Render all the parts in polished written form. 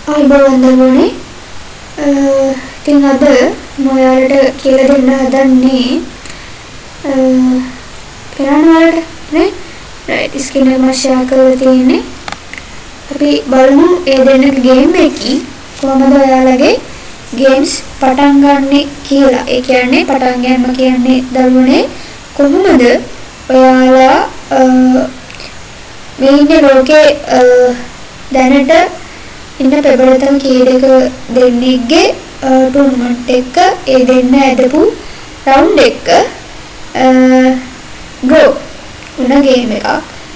ආයිබෝවන් දරුවනේ ඉතින් අද මම ඔයාලට කියලා දෙන්න හදන්නේ කරන්න වලට නේ රයිට් ස්ක්‍රීන් එක මම ෂෙයා කරලා තියෙන්නේ අපි බලමු ඒ දෙන්නගේ ගේම් එකකින් කොහොමද ඔයාලගේ ගේම්ස් පටන් ගන්නෙ කියලා. ඒ කියන්නේ පටන් ගන්න කියන්නේ දරුවනේ කොහොමද ඔයාලා මේ ඉන්නේ ලෝකේ දැනට ඉන්න පෙබරතම කීයක දෙන්නෙක්ගේ ටූර්නමන්ට් එක ඒ දෙන්න ඇදපු රවුන්ඩ් එක ගෝ උන ගේම් එකක්.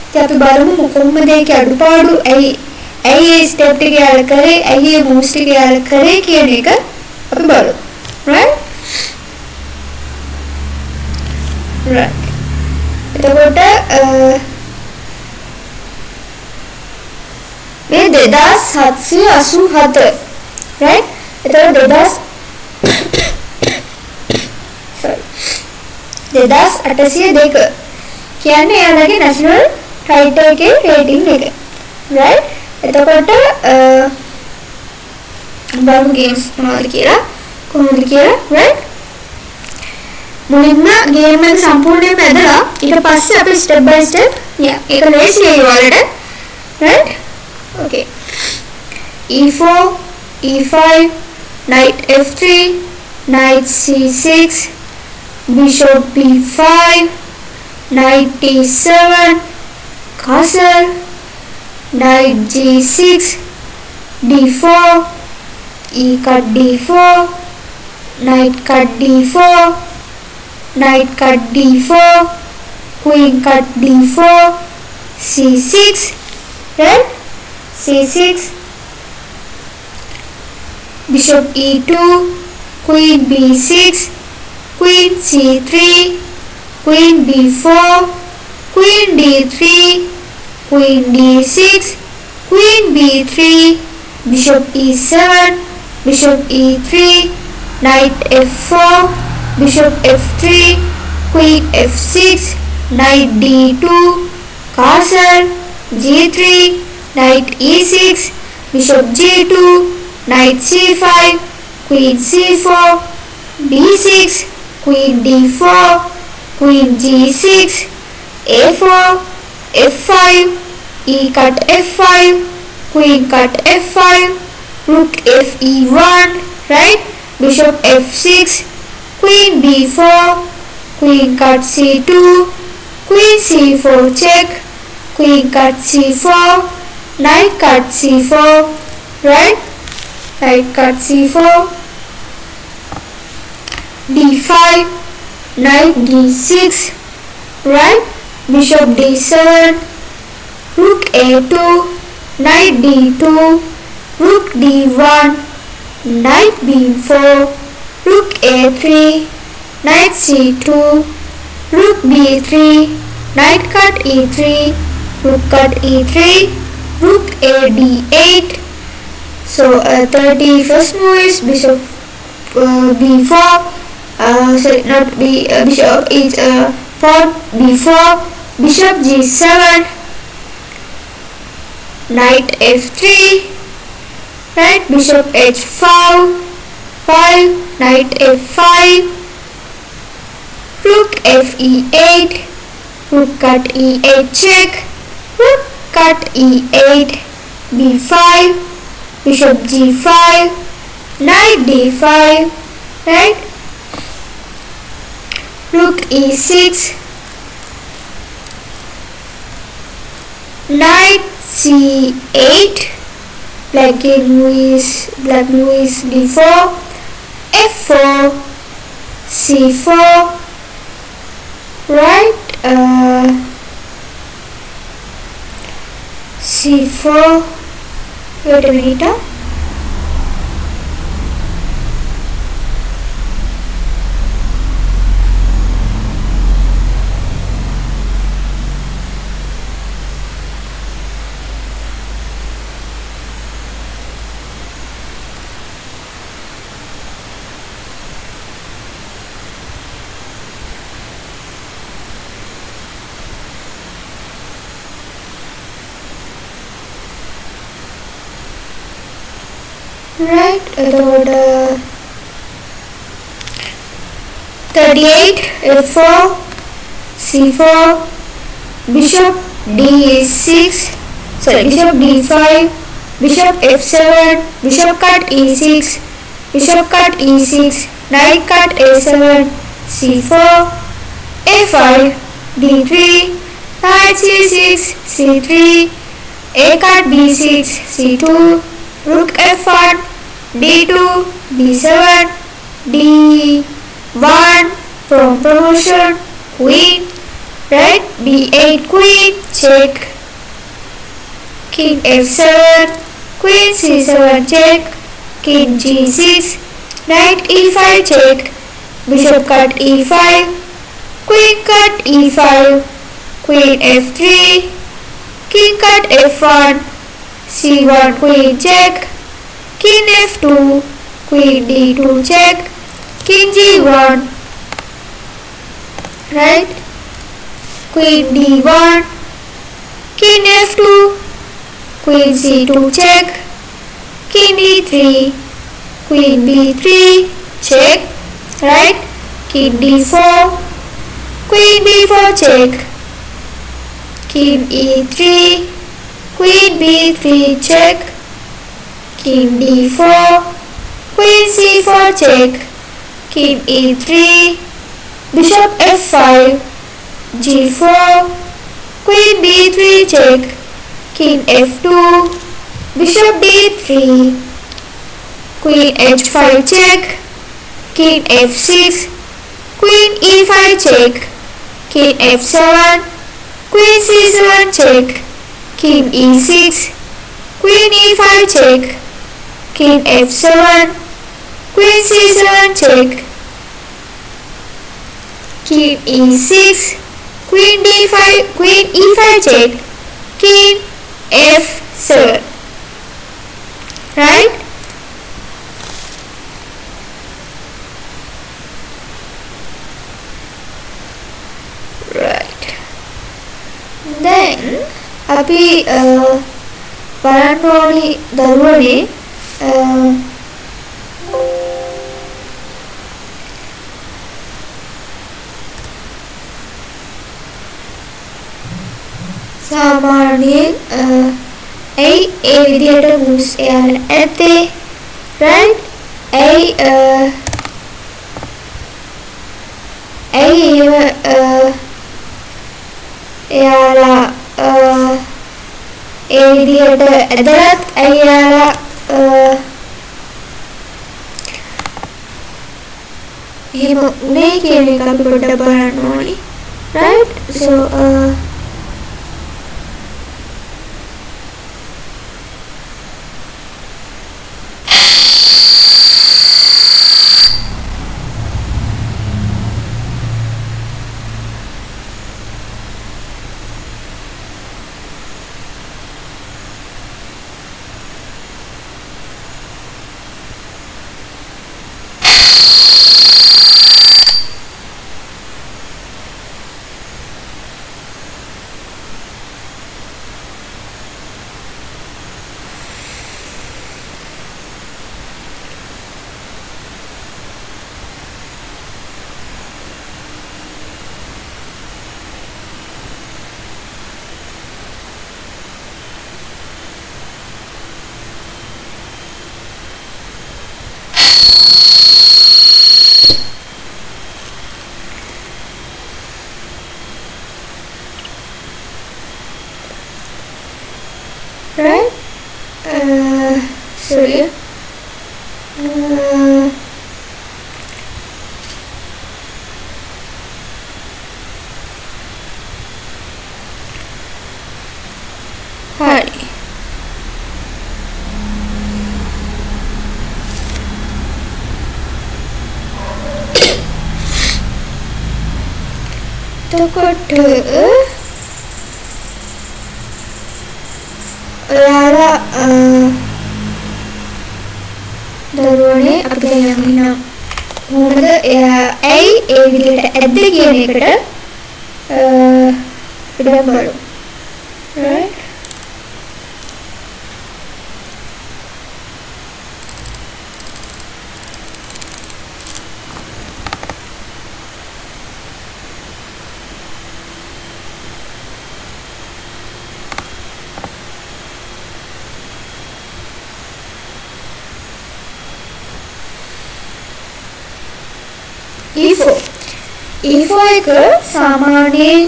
ඉතින් අපි බලමු කොහොමද ඒකේ අඩුපාඩු ඇයි ඒ ස්ටෙප් ටික යාල කරේ ඇයි ඒ මූව්ස් ටික යාල කරේ කියන එක අපි බලමු. right එතකොට මේ 2787 right එතකොට 2802 කියන්නේ එයාලගේ නැෂනල් රයිටර් එකේ රේටින් එක right එතකොට බලමු ගේම්ස් මොනවද කියලා කොහොමද කියලා right මුලින්ම ගේම් එක සම්පූර්ණයෙන්ම ඇදලා ඊට පස්සේ අපි ස්ටෙප් බයි ස්ටෙප් ඒක ලේසි වෙයි ඔයාලට right okay e4 e5 knight f3 knight c6 bishop b5 knight d7 castle knight g6 d4 e cut d4 knight cut d4 knight cut d4 queen cut d4 c6 right c6 bishop e2 queen b6 queen c3 queen b4 queen d3 queen d6 queen b3 bishop e7 bishop e3 knight f4 bishop f3 queen f6 knight d2 castle g3 knight e6 bishop g2 knight c5 queen c4 d6 queen d4 queen g6 a4 f5 e cut f5 queen cut f5 rook fe1 right bishop f6 queen b4 queen cut c2 queen c4 check queen cut c4 knight cut c4 right knight cut c4 d5 knight d6 right bishop d7 rook a2 knight d2 rook d1 knight b4 rook a3 knight c2 rook b3 knight cut e3 rook cut e3 rook a d8 so 31st move is bishop b4 sorry not b bishop is pawn b4 bishop g7 knight f3 right bishop h5 knight f5 rook fe8 rook cut e8 check rook cut e8 b5 bishop g5 knight d5 right rook e6 knight c8 black move is d4 f4 c4 right c4 wait a minute right? එතකොට 38 f4 c4 bishop d6 sorry bishop d5 bishop f7 bishop cut e6 bishop cut e6 knight cut a7 c4 a5 d3 knight c6 c3 a cut b6 c2 rook f1 d2 b7 d1 from promotion queen, right? b8 queen check, king f7 queen c7 check, king g6 knight e5 check, bishop cut e5 queen cut e5 queen f3 king cut f1 c1 queen check, king f2 queen d2 check, king g1, right? Queen d1 king f2 queen c2 check, king d3 queen b3 check, right? King d4 queen b4 check, king e3 queen b3 check, king d4 queen c4 check, king e3 bishop f5 g4 queen b3 check, king f2 bishop d3 queen h5 check, king f6 queen e5 check, king f7 queen c7 check, king e6 queen e5 check, king f7 queen c7 check, king e6 queen d5 queen e5 check, king f7, right? Right. Then අපි බලන්න ඕනි දරුවනේ සාමාන්‍යයෙන් ඇයි ඒ විදිහට moves එයාලා ඇත්තේ, right? ඇයි එහෙම එයාලා ඒ විදිහට ඇදලත් ඇයි එයාලා එහෙම උනේ කියන එක අපි පොඩ්ඩක් බලන්න ඕනි, right? So right? Sorry. Hari. එතකොට ඔයාලා දරුවනේ අපි දැන් යන්න මොකද ඇයි ඒ විදිහට ඇද්ද කියන එකට ඉතින් බලමු, right? E4 E4 එක සාමාන්‍යයෙන්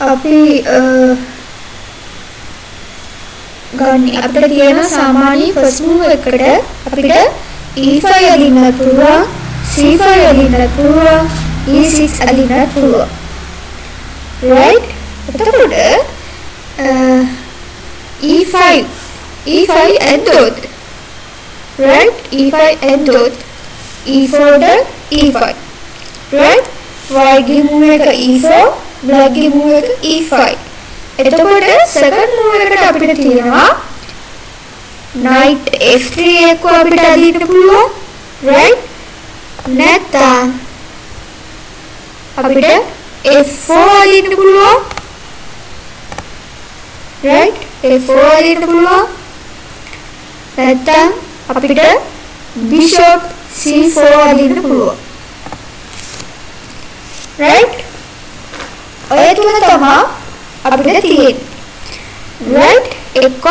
අපි ගන්න අපිට තියෙන සාමාන්‍ය ෆස්ට් මූව් එකට අපිට E5 අදින්නත් පුළුවන් C5 අදින්නත් පුළුවන් E6 අදින්නත් පුළුවන් right එතකොට E5 ඇද්දොත් right E5 ඇද්දොත් E4 ද E5 right white ගේ move එක E4 black ගේ move එක E5 එතකොට second move එකට අපිට තියෙනවා knight F3 එක අපිට අදින්න පුළුවන් right නැත්නම් අපිට F4 අදින්න පුළුවන් right F4 අදින්න පුළුවන් නැත්නම් අපිට bishop C4 අදින්න පුළුවන් right ඔය තුන තමයි අපිට තියෙන්නේ right එක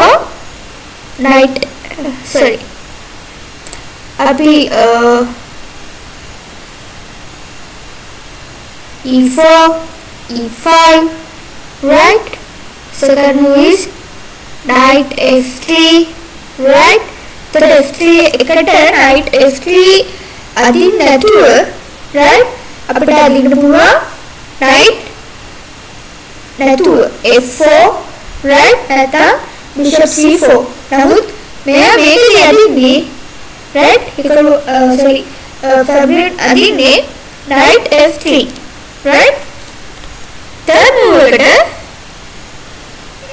knight sorry අපි E4 E5 right second move is knight F3 right तो F3 එකට knight F3 අදින්න නැතුව right අපිට අදින්න පුළුවන් knight නැතුව F4 right නැත්නම් bishop C4 නමුත් මෙයා මේකදී අදින්නේ right එකලු sorry favorite අදින්නේ knight F3 right third move එකට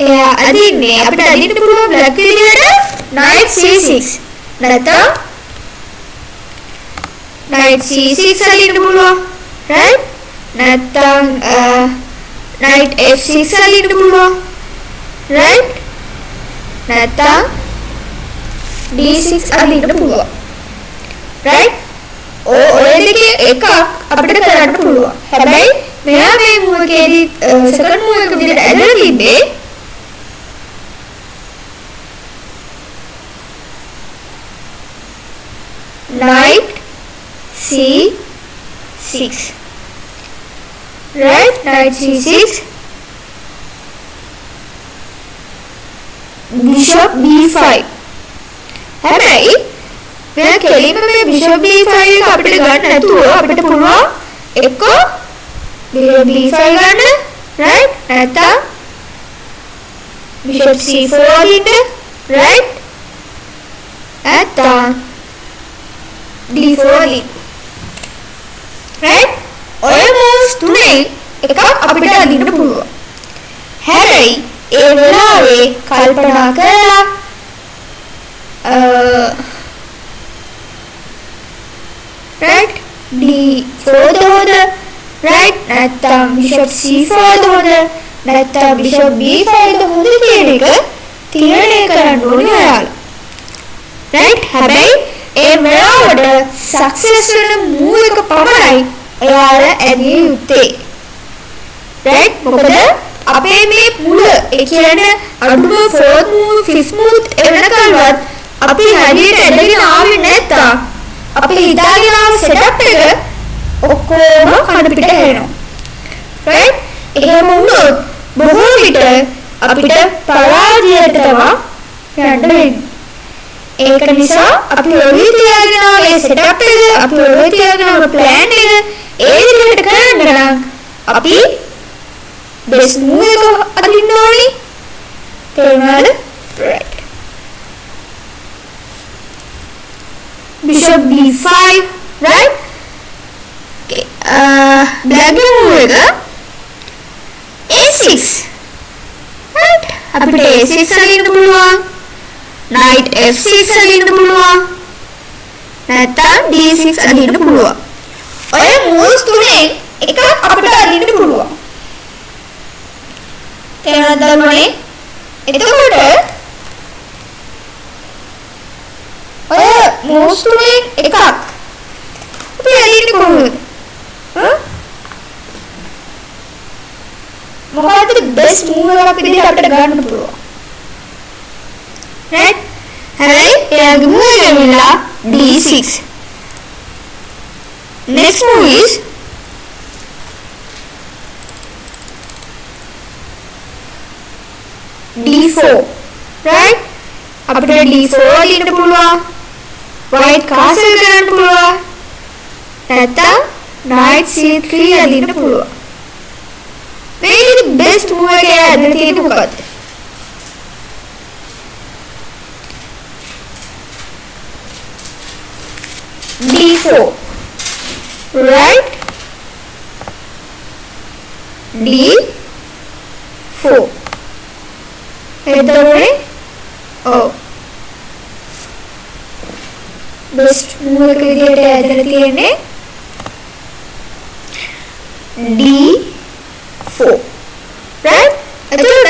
එයා අදින්නේ අපිට අදින්න පුළුවන් black විදියට knight C6 නැත්නම් knight C6 අදින්න පුළුවන් right නැත්නම් knight F6 අදින්න පුළුවන් right නැත්නම් D6 අදින්න පුළුවන් right ඔය දෙකේ එකක් අපිට කරන්න පුළුවන් හැබැයි මෙයා මේ move එකේදී second move එක විදිහට ඇදලා තිබ්බේ knight C6 right knight C6 bishop B5 හැබැයි මෙයා කෙලින්ම මේ bishop B5 එක අපිට ගන්න නැතුව අපිට පුළුවන් එක bishop B5 ගන්න right නැත්නම් bishop C4 අදින්න right නැත්නම් D4 අදින්න right ඔය moves තුනේ එකක් අපිට අදින්න පුළුවන් හැබැයි ඒ වෙලාවේ කල්පනා කරලා right D4 දෝද right නැත්නම් bishop C4 දෝද නැත්නම් bishop B5 දෝද කියන එක තීරණය කරන්න ඕනේ ඔයාලා right හැබැයි ඒ වෙලාවට success වෙන move එක පමණයි ඔයාලා ඇදිය යුත්තේ right මොකද අපේ මේ මුල ඒ කියන්නේ අඩුම 4th move 5th move එනකල්වත් අපි හරියට ඇදගෙන ආවේ නැත්තම් අපි හිතාගෙන ආව setup එක ඔක්කොම කඩ පිට හැරෙනවා right එහෙම වුණොත් බොහෝ විට අපිට පරාජයට තමයි යන්න වෙන්නේ ඒක නිසා අපි ඔළුවේ තියාගෙන ආවේ setup එක අපි ඔළුවේ තියාගෙන ආව plan එක ඒ විදිහට කරන්න නම් අපි best move එක අදින්න ඕනේ තේරුණාද right bishop B5 right okay black move එක A6 right අපිට A6 අදින්න පුළුවන් knight F6 අදින්න පුළුවන් නැත්නම් D6 අදින්න පුළුවන් ඔය moves තුනේ එකක් අපිට අදින්න පුළුවන් තේරුණාද එතකොට ඔය moves තුනේ එකක් අපි අදින්නේ කොහොමද මොකක්ද best move එකක් විදිහට අපිට ගන්න පුළුවන් right හැබැයි එයාගේ move එක වෙලා D6 Next move is d4. Right? අපිට d4 අදින්න පුළුවන්. white castle කරන්න පුළුවන්. නැත්නම් knight c3 අදින්න පුළුවන්. මේකේ best move එක ඇදලා තියෙන්නේ මොකද්ද? d4. Right? d4. එතකොට best move එක විදිහට ඇදලා තියෙන්නේ d4. right? එතකොට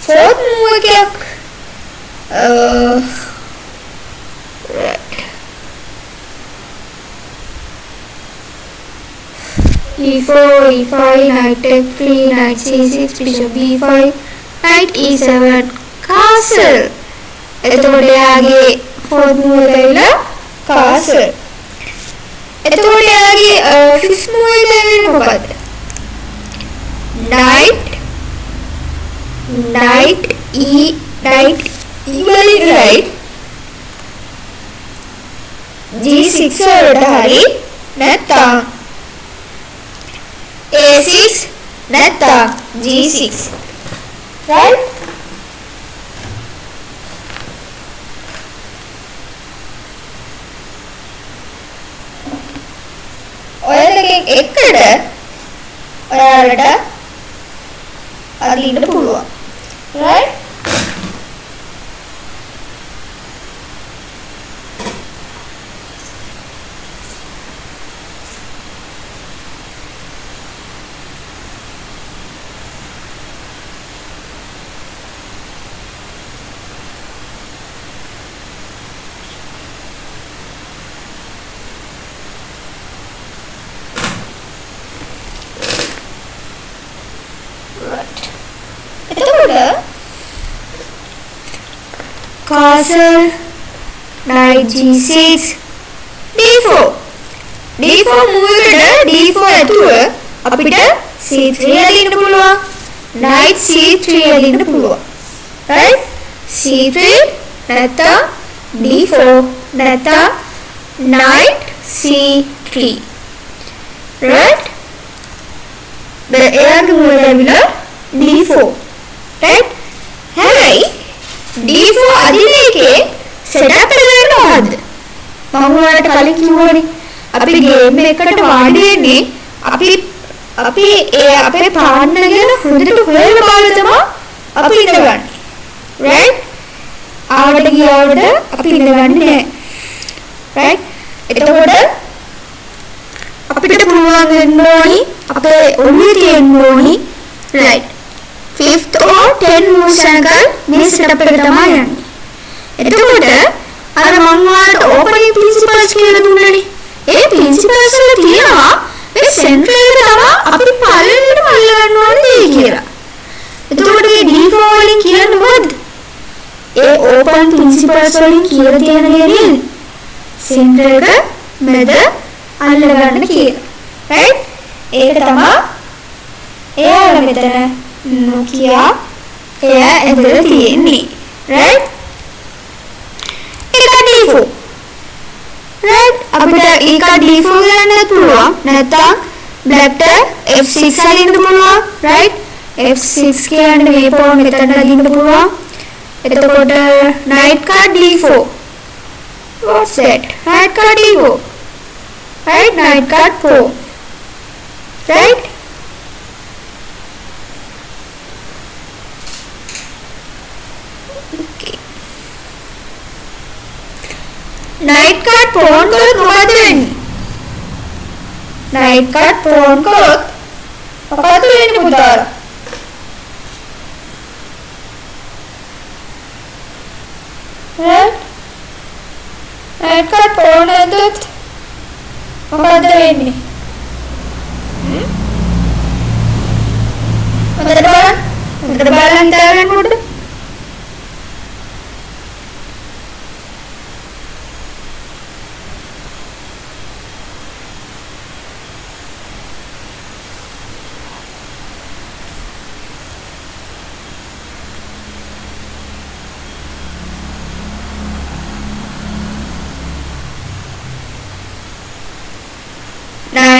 fourth move එකක් right. e4, e5, knight f3, knight c6, bishop b5, knight e7, castle. එතකොට යාගේ fourth move එක ඇවිල්ලා castle. එතකොට යාගේ fifth move එක ඇවිල්ලා මොකද්ද? knight වලින් right g6 වලට හරි නැත්නම් a6 නැත්නම් g6 right ඔය දෙකෙන් එකට ඔයාලට අදින්න පුළුවන් right castle knight g6 d4 move එකට d4 ඇතුව අපිට c3 අදින්න පුළුවන් knight c3 අදින්න පුළුවන් right c3 නැත්නම් d4 නැත්නම් knight c3 right එයාගේ move ඇවිල්ලා d4 right හැබැයි d4 අදින එකේ setup එක ගන්න ඕනද? මම ඔයාලට කලින් කිව්වනේ අපි ගේම් එකකට වාඩි වෙන්නේ අපි අපේ පාර්ට්නර් ගැන හොඳට හොයලා බලලා තමයි අපි ඉඳගන්නේ. right? ආවට ගියවට අපි ඉඳගන්නේ නැහැ. right? එතකොට අපිට පුළුවන් වෙන්න ඕනි අපේ ඔළුවේ තියෙන්න ඕනි right fifth or 10 moves එකල් මේ setup එක තමයි යන්නේ. එතකොට අර මම ඔයාලට opening principles කියලා දුන්නානේ. ඒ principles වල තියෙනවා මේ center එක තමයි අපි පළවෙනිටම අල්ලගන්න ඕනේ දේ කියලා. එතකොට මේ d4 වලින් කියන්නේ මොකද්ද? ඒ open principles වලින් කියලා තියෙන දේ නේද? center එක මැද අල්ලගන්න කියලා. right? ඒක තමයි එයාලා මෙතන Nokia එයා ඇදලා තියෙන්නේ right ඒක d4 right අපිට ඒක d4 ගන්නත් පුළුවන් නැත්නම් black f6 අදින්න පුළුවන් right f6 කියන්නේ මේ pawn මෙතන අදින්න පුළුවන් එතකොට knight card d4 what's that knight card d4 right knight card 4 right knight card pawn කරොත් මොකද වෙන්නේ? knight card pawn කරොත් මොකද වෙන්නේ පුතාලා? right knight card pawn ඇදුත් මොකද වෙන්නේ? හොඳට බලන්න හිතාගන්න පොඩ්ඩක්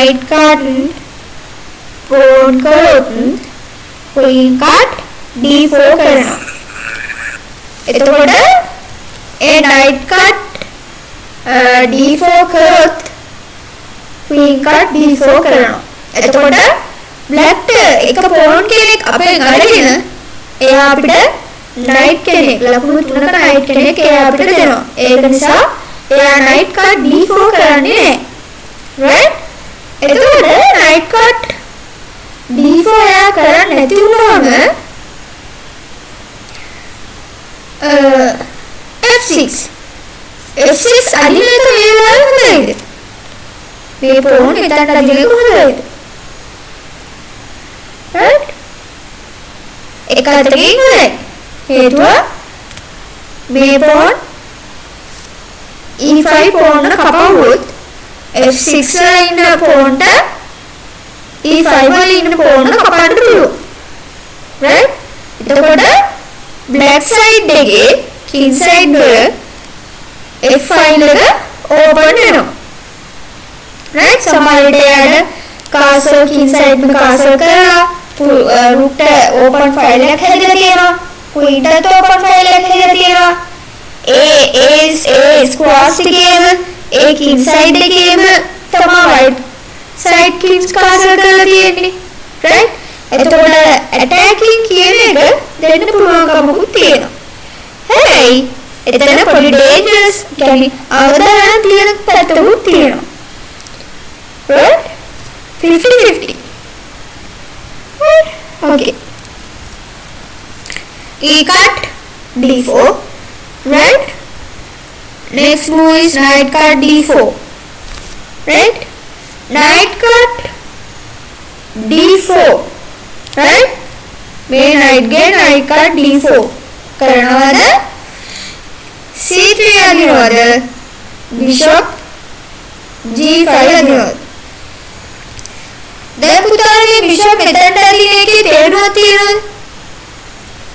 knight card pawn කරොත් queen card d4 කරනවා. එතකොට ඒ knight card d4 කරොත් queen card d4 කරනවා. එතකොට black එක pawn කෙනෙක් අපෙන් අරගෙන එයා අපිට knight කෙනෙක් ලකුණු 3ක knight කෙනෙක් එයා අපිට දෙනවා. ඒක නිසා එයා knight card d4 කරන්නේ නැහැ. right? එතකොට knight card d4 එයා කරන්නේ නැති වුණාම f6 අදින එක මේ වෙලාවේ හොඳයිද? මේ pawn එතනට අදින එක හොඳයිද? right? එක අතකින් හොඳයි. හේතුව මේ pawn e5 pawn එක කපවුවොත් f6 වල ඉන්න pawn ට e5 වල ඉන්න pawn එක කපන්න පුළුවන්. right? එතකොට black side එකේ king side වල f5 එක open වෙනවා. right? සමහර විට යාට castle king side එක castle කරලා rook open file එකක් හැදලා තියෙනවා. queen ට open file එකක් හැදලා තියෙනවා. ඒ squash එකේම ඒ king side එකේම තමයි white side kings castle කරලා තියෙන්නේ. right? එතකොට attacking කියන එක දෙන්න පුළුවන්කමකුත් තියෙනවා. හැබැයි එතන පොඩි dangerous කියන්නේ අවදානම් තියෙන පැත්තකුත් තියෙනවා. right? 50-50. okay. E cut d4. right? Next move is knight card d4. right? Knight card d4. right? මේ knight ගේ knight card d4 කරනවද? c3 අදිනවද? bishop g5 අදිනවද? දැන් පුතාගේ bishop මෙතනට අදින එකේ තේරුමක් තියෙනවද?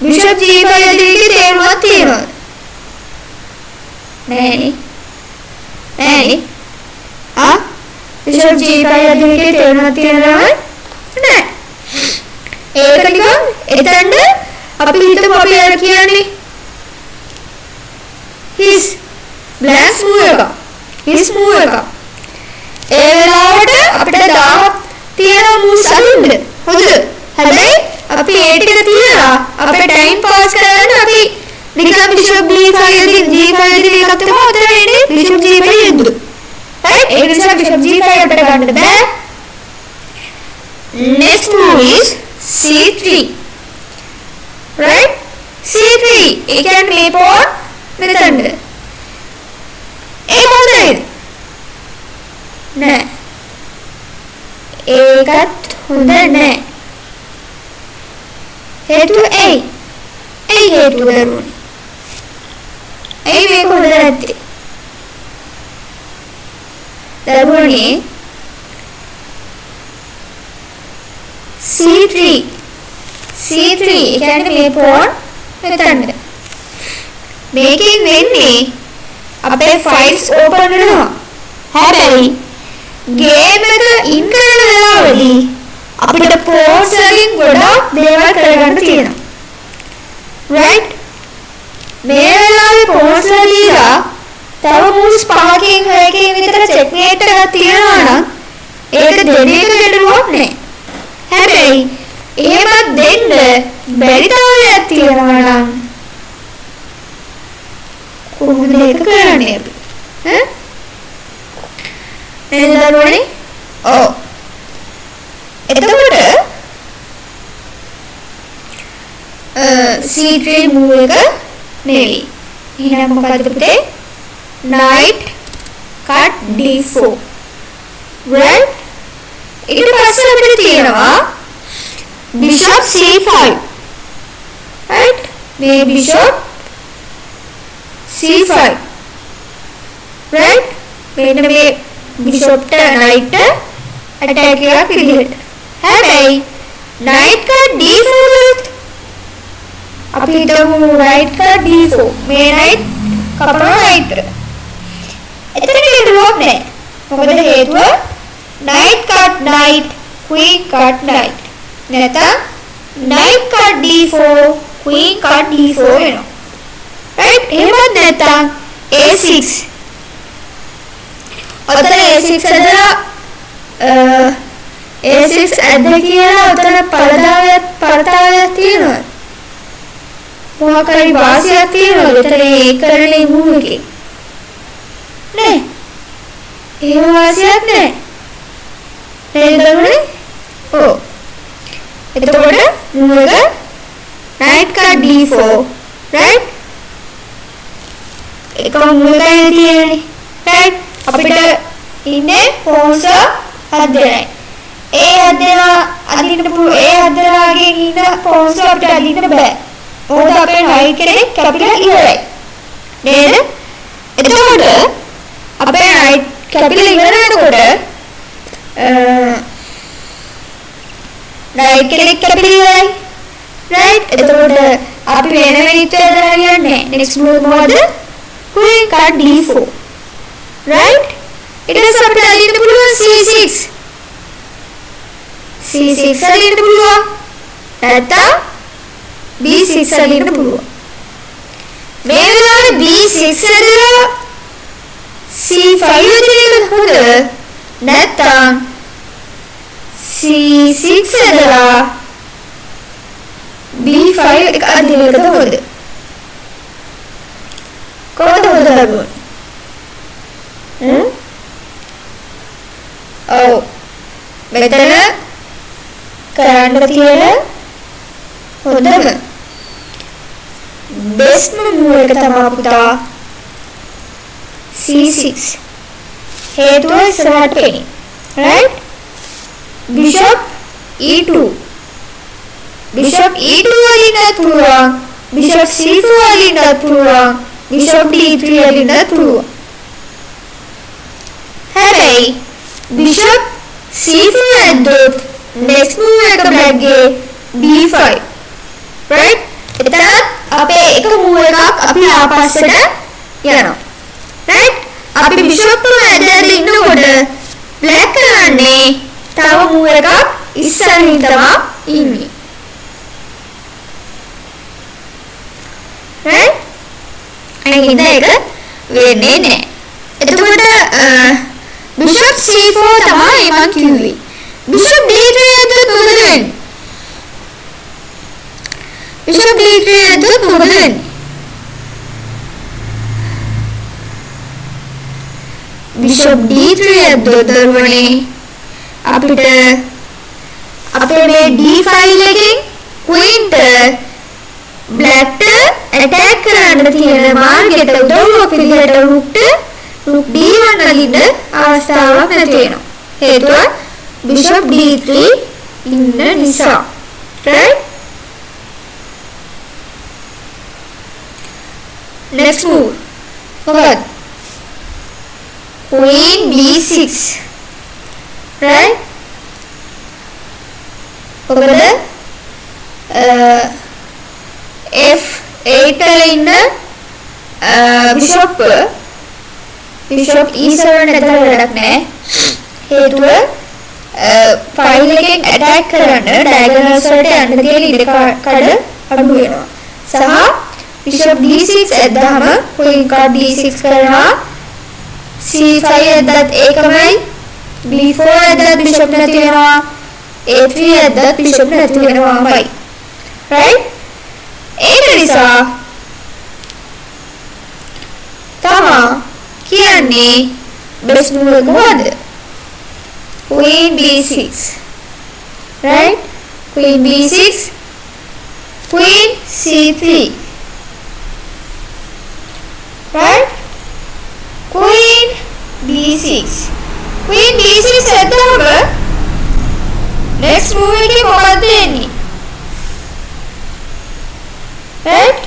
bishop g5 අදින එකේ තේරුමක් තියෙනවද? නෑනේ. bishop g5 අදින එකේ තේරුමක් තියෙනවද? නෑ. ඒක නිකන් එතනද අපි හිතමු අපි අර කියන්නේ his black move එක. his move එක. ඒ වෙලාවට අපිට 1000ක් තියෙන moves අදින්න. හොඳද? හැබැයි අපි ඒ ටික තියලා අපේ time pass කරන්න අපි නිකන් bishop d5 අදින් g5 අදින එකත් තමයි උතර වෙන්නේ bishop g5 යද්දු. right? ඒ නිසා bishop g5 අපිට ගන්න බෑ. next move is c3. right? c3 ඒ කියන්නේ මේ pawn මෙතනද? ඒක හොඳයිද? නෑ. ඒකත් හොඳ නෑ. හේතුව ඇයි හේතුව දරුවනේ? ඇයි මේක හොඳ නැත්තේ? දරුවනේ c3 ඒ කියන්නේ මේ pawn මෙතනද? මේකෙන් වෙන්නේ අපේ files open වෙනවා. හැබැයි game එක ඉන් කරන වෙලාවදී අපිට pawns වලින් ගොඩක් දේවල් කරගන්න තියෙනවා. right? මේ වෙලාවේ pawns වල දීලා තව moves 5කින් 6කින් විතර checkmate එකක් තියනවා නම් ඒක දෙන එක ගැටලුවක් නෑ. හැබැයි එහෙමත් දෙන්න බැරි තාලයක් තියෙනවා නම් කොහොමද ඒක කරන්නේ අපි? නේද දරුවනේ? ඔව්. එතකොට c3 move එක නෙවෙයි. එහෙනම් මොකද්ද පුතේ? knight card d4. right? ඊට පස්සේ අපිට තියෙනවා bishop c5. right? මේ bishop c5. right? මෙන්න මේ bishop ට knight attack එකක් විදිහට. හැබැයි knight card d4 වලත් අපි හිතමු knight card d4. මේ knight කපනවා knight. එතන ගැටලුවක් නැහැ. මොකද හේතුව knight cut knight queen cut knight නැත්නම් knight cut d4 queen cut d4 වෙනවා right එහෙමත් නැත්නම් a6 ඔතන a6 ඇදලා a6 ඇද්ද කියලා ඔතන පරතාවයක් තියෙනවා මොකක් හරි වාසියක් තියෙනවා එතන ඒ කරන්නේ මූව එකේ නෑ එහෙම වාසියක් නෑ නේද ඔව් එතකොට මූව එක knight cut d4 right එකම මූව එකයි තියෙන්නේ right අපිට ඉන්නේ පෝන්ස හදෙනයි ඒ හදලා අදින්න පුළුවන් ඒ හදලාගෙන් ඉන්න පෝන්ස අපිට අදින්න බෑ මොකද අපේ knight කෙනෙක් කැපිලා ඉවරයි නේද එතකොට අපේ knight කැපිලා ඉවර වෙනකොට knight කෙනෙක් කැපිලා ඉවරයි right එතකොට අපි වෙන විදිහට හරියන්නේ next move මොකද queen cut d4 right ඊට පස්සේ අපිට අදින්න පුළුවන් c6 අදින්න පුළුවන් නැත්නම් b6 අදින්න පුළුවන් මේ වෙලාවේ b6 ඇදලා c5 අදින එක හොඳ නැත්නම් c6 ඇදලා b5 එක අදින එකද හොඳ කොහොමද හොඳ ලබන්නේ ඔව් මෙතන කරන්න තියෙන හොඳම බෙස්ට් මූව එක තමයි පුතා c6 හේතුව ඉස්සරහට පෙනේ right bishop e2 වලින්වත් පුළුවන් bishop c4 වලින්වත් පුළුවන් bishop d3 වලින්වත් පුළුවන් හැබැයි bishop c4 ඇද්දොත් next move එක black ගේ d5 right එතන අපේ එක move එකක් අපි ආපස්සට යනවා right අපි bishop ඇදලා ඉන්නකොට black කරන්නේ තව move එකක් ඉස්සරහින් තමයි ඉන්නේ right අනිත් එක වෙන්නේ නැහැ එතකොට bishop c4 තමයි මම කිව්වේ bishop d3 ඇද්දොත් මොකද වෙන්නේ bishop d3 ඇද්දොත් මොකද වෙන්නේ bishop d3 ඇද්දොත් දරුවනේ අපිට අපේ මේ d5 එකෙන් queen ට black ට attack කරන්න තියෙන මාර්ගයට උදව්වක් විදිහට rook d1 අදින්න අවස්ථාවක් නැති වෙනවා හේතුව bishop d3 ඉන්න නිසා right next move මොකද queen b6 right මොකද f8 වල ඉන්න bishop e7 ඇදලා වැඩක් නැහැ හේතුව ෆයිල් එකෙන් ඇටැක් කරන්න ඩයගනල්ස් වලට යන්න තියෙන ඉඩ කඩ අඩු වෙනවා සහ bishop d6 ඇද්දාම queen cut d6 කරනවා c5 ඇද්දත් ඒකමයි b4 ඇද්දත් bishop නැති වෙනවා a3 ඇද්දත් bishop නැති වෙනවාමයි right ඒක නිසා තමා කියන්නේ best move එක මොකද queen b6 right queen b6 queen c3 right queen b6 ඇද්දාම next move එකේ මොකක්ද එන්නේ right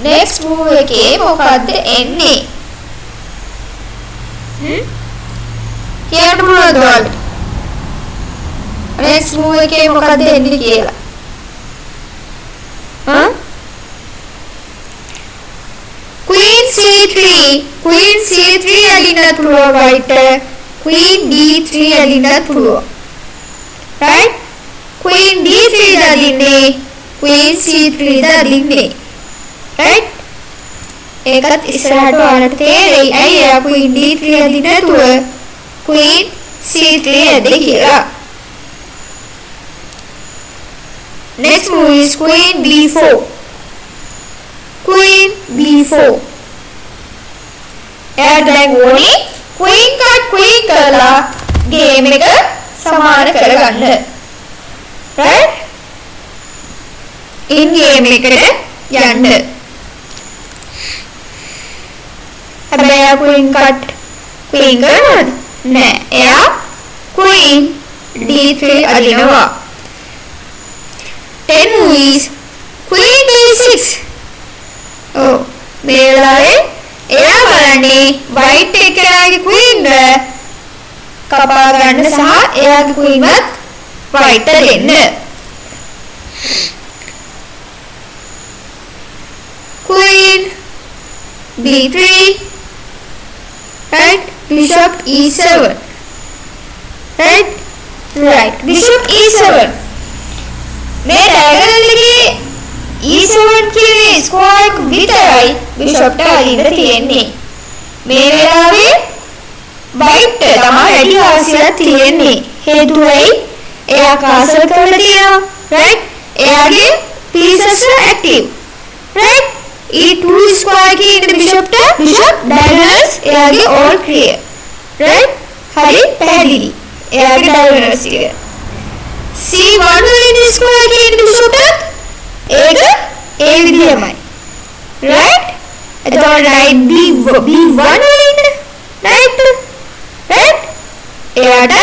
next move එකේ මොකක්ද එන්නේ කියන්න පුළුවන්ද ඔයාලට next move එකේ මොකක්ද එන්නේ කියලා queen C3 queen C3 අදින්නත් පුළුවන් white queen D3 අදින්නත් පුළුවන් right queen D3 අදින්නේ queen C3 අදින්නේ right ඒකත් ඉස්සරහට ඔයාලට තේරෙයි ඇයි එයා queen D3 අදින්න නැතුව queen C3 අදේ කියලා next move is queen B4 queen B4 එයාට දැන් ඕනේ queen කරලා game එක සමාන කරගන්න right in game එකට යන්න හැබැයි queen කරනවද නෑ එයා queen D3 අදිනවා then moves queen D6 oh මේ වෙලාවේ එයා බලන්නේ white එකේ queen කපා ගන්න සහ එයාගේ queen වත් white දෙන්න queen B3 right bishop E7 right bishop E7 මේ diagonal එකේ E7 කියන්නේ square එක විතරයි bishop ට අදින්න තියෙන්නේ මේ වෙලාවේ white තමයි වැඩි වාසියක් තියෙන්නේ හේතුවයි එයා castle කරලා තියෙනවා right එයාගේ pieces active right E2 square එකේ ඉන්න bishop diagonals එයාගේ all clear right හරි පැහැදිලි එයාගේ diagonals ටික C1 වල ඉන්න square එකේ ඉන්න bishop ඒක ඒ විදිහමයි right එතකොට right B1 වල ඉන්න right එයාට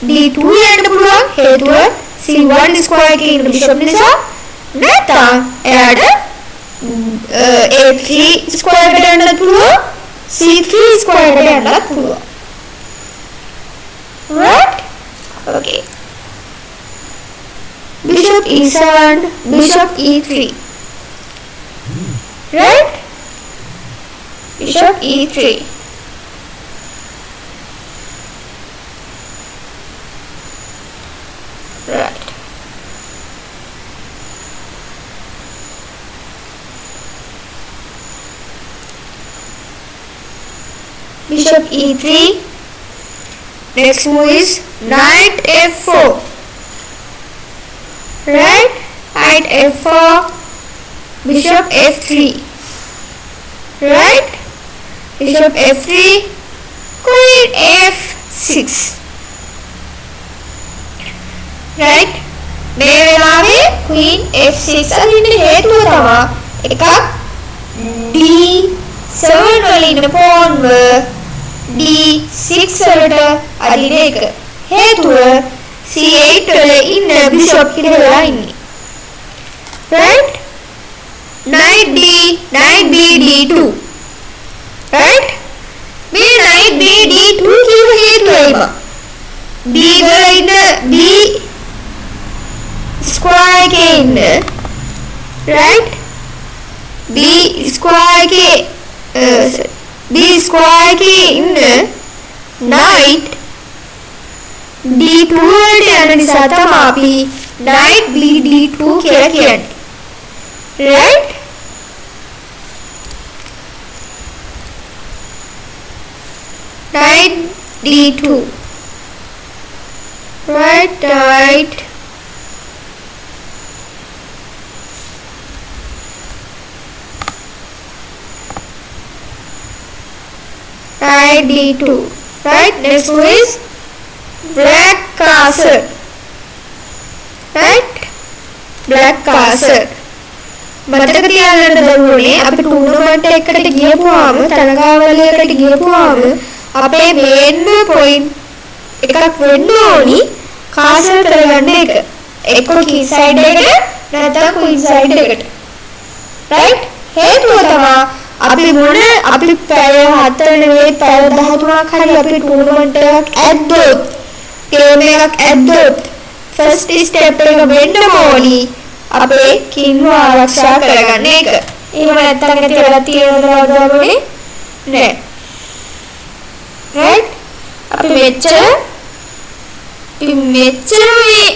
D2 යන්න පුළුවන් හේතුව C1 square එකේ ඉන්න bishop නිසා නැත්නම් එයාට A3 square එකට යන්නත් පුළුවන් C3 square එකට යන්නත් පුළුවන් right okay bishop E7 bishop E3 right bishop E3 right bishop E3 next move is knight F4 right knight F4 bishop F3 right bishop F3 queen F6 right මේ වෙලාවේ queen F6 අදින්න හේතුව තමයි එකක් D7 වල ඉන්න pawn D6 වලට අදින එක හේතුව C8 වල ඉන්න bishop කියලා ඉන්නේ right knight B D2 right මේ knight B D2 කියව හේතුව B වල ඉන්න B square එකේ ඉන්න right B square එකේ ඉන්න knight D2 වලට යන නිසා තමයි අපි knight B D2 කියලා කියන්නේ right knight D2 right knight D2 right next one is black castle right black castle මතක තියාගන්න දරුවනේ අපි ටූර්නමන්ට් එකකට ගියපුවාම තරගාවලියකට ගියපුවාම අපේ මේන් පොයින්ට් එකක් වෙන්න ඕනි කාසල් කරගන්න එක එක්ක කී සයිඩ් එකට නැත්නම් ක්වීන් සයිඩ් එකට right හේතුව තමයි අපි පැය 4 නෙවෙයි පැය 13ක් හරි අපි ටූර්නමන්ට් එකක් ඇද්දොත් ගේම් එකක් ඇද්දොත් ෆස්ට් ස්ටෙප් එක වෙන්න ඕනි අපේ කින්ව ආරක්ෂා කරගන්න එක එහෙම නැත්තම් ඇති වෙලා තියෙනවද දරුවනේ? නෑ. right? අපි මෙච්චර මේ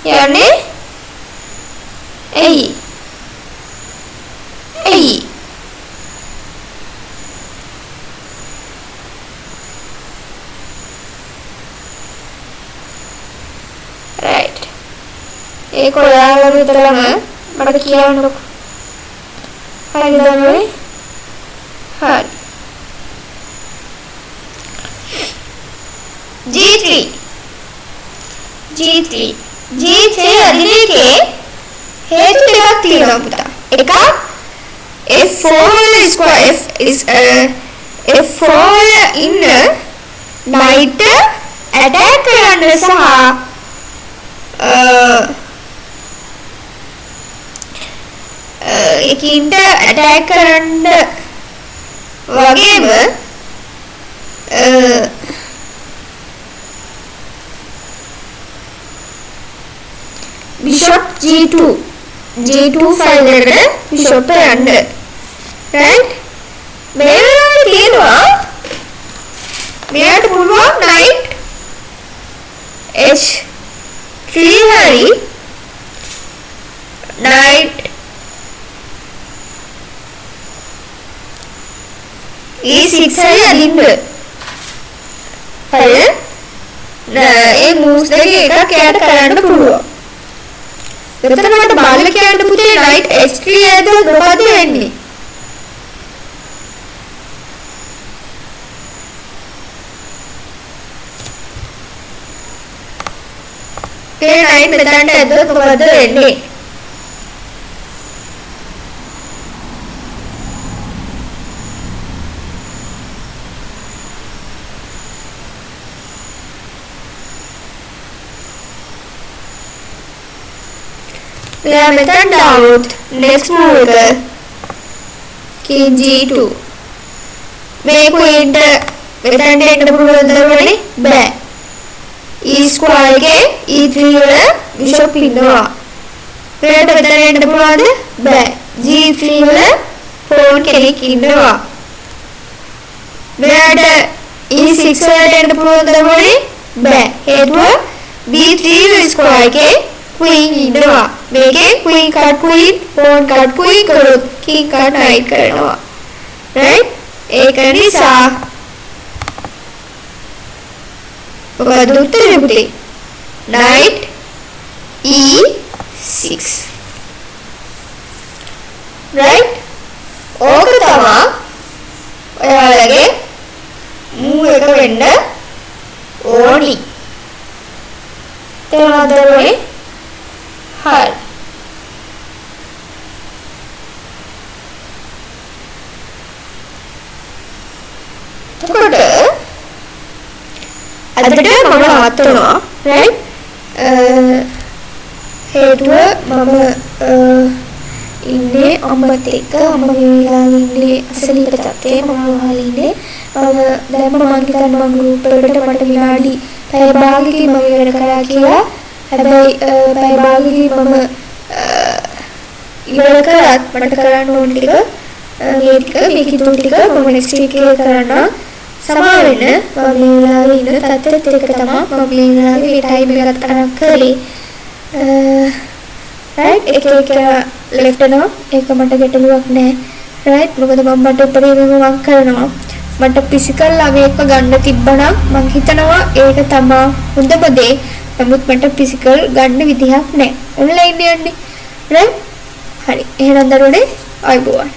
යන්නේ ඇයි? right. ඒක ඔයාලා විතරම මට කියන්නකො. හරිද දරුවනේ? හරි. G3 අදිනේකේ හේතු දෙකක් තියෙනවා පුතා. එකක් F4 වල ස්ක්වයර් F4 වල ඉන්න knight attack කරන්න සහ එකින්ට attack කරන්න වගේම bishop G2 file එකට bishop යන්න. right? මේ වෙලාවේ තියෙනවා මෙයාට පුළුවන් knight H3 හරි knight E6 හරි අදින්න. හරිද? ඒ moves දෙකේ එකක් එයාට කරන්න පුළුවන්. එතන මට බලලා කියන්න පුතේ knight H3 ඇද්දොත් මොකද වෙන්නේ? ඒ knight මෙතනට ඇද්දොත් මොකද වෙන්නේ? මෙයා මෙතන දාවොත් next move එක king G2 මේ queen මෙතනට එන්න පුළුවන්ද දරුවනේ? බෑ. E square එකේ E3 වල bishop ඉන්නවා. මෙයාට මෙතන එන්න පුළුවන්ද? බෑ. G3 වල pawn කෙනෙක් ඉන්නවා. මෙයාට E6 වලට එන්න පුළුවන්ද දරුවනේ? බෑ. හේතුව B3 square එකේ queen ඉන්නවා. මේකේ queen cut queen pawn cut queen කරොත් king cut knight කරනවා. right? ඒක නිසා මොකද උත්තරේ පුතේ? knight E6. right? ඕක තමයි ඔයාලගේ move එක වෙන්න ඕනි. තේරුණාද දරුවනේ? හරි. එතකොට අදට මම නවත්වනවා. right? හේතුව මම ඉන්නේ අම්මත් එක්ක. අම්ම මේ වෙලාවේ ඉන්නේ අසනීප තත්ත්වයේ. මම වහලා ඉන්නේ. දැන් මම හිතන්නේ මම ගෲප් එකට මට විනාඩි පැය භාගයකින් මම ඉවර කරා කියලා. හැබැයි පැය භාගයකින් මම ඉවර කරත් මට කරන්න ඕන ටික මේ කිතු ටික මම next week එකේ කරන්න. සමා වෙන්න මම මේ වෙලාවේ ඉන්න තත්ත්වෙත් එක තමයි මම මේ වෙලාවේ මේ ටයිම් එක ගන්න කරේ. right? එක left යනවා. ඒක මට ගැටලුවක් නෑ. right? මොකද මම මට උපරිමම මම කරනවා. මට ෆිසිකල් අවේක ගන්න තිබ්බනම් මම හිතනවා ඒක තමයි හොඳම දේ. නමුත් මට ෆිසිකල් ගන්න විදිහක් නැහැ. ඔන්ලයින් යන්නේ. right? හරි. එහෙනම් දරුවනේ ආයුබෝවන්.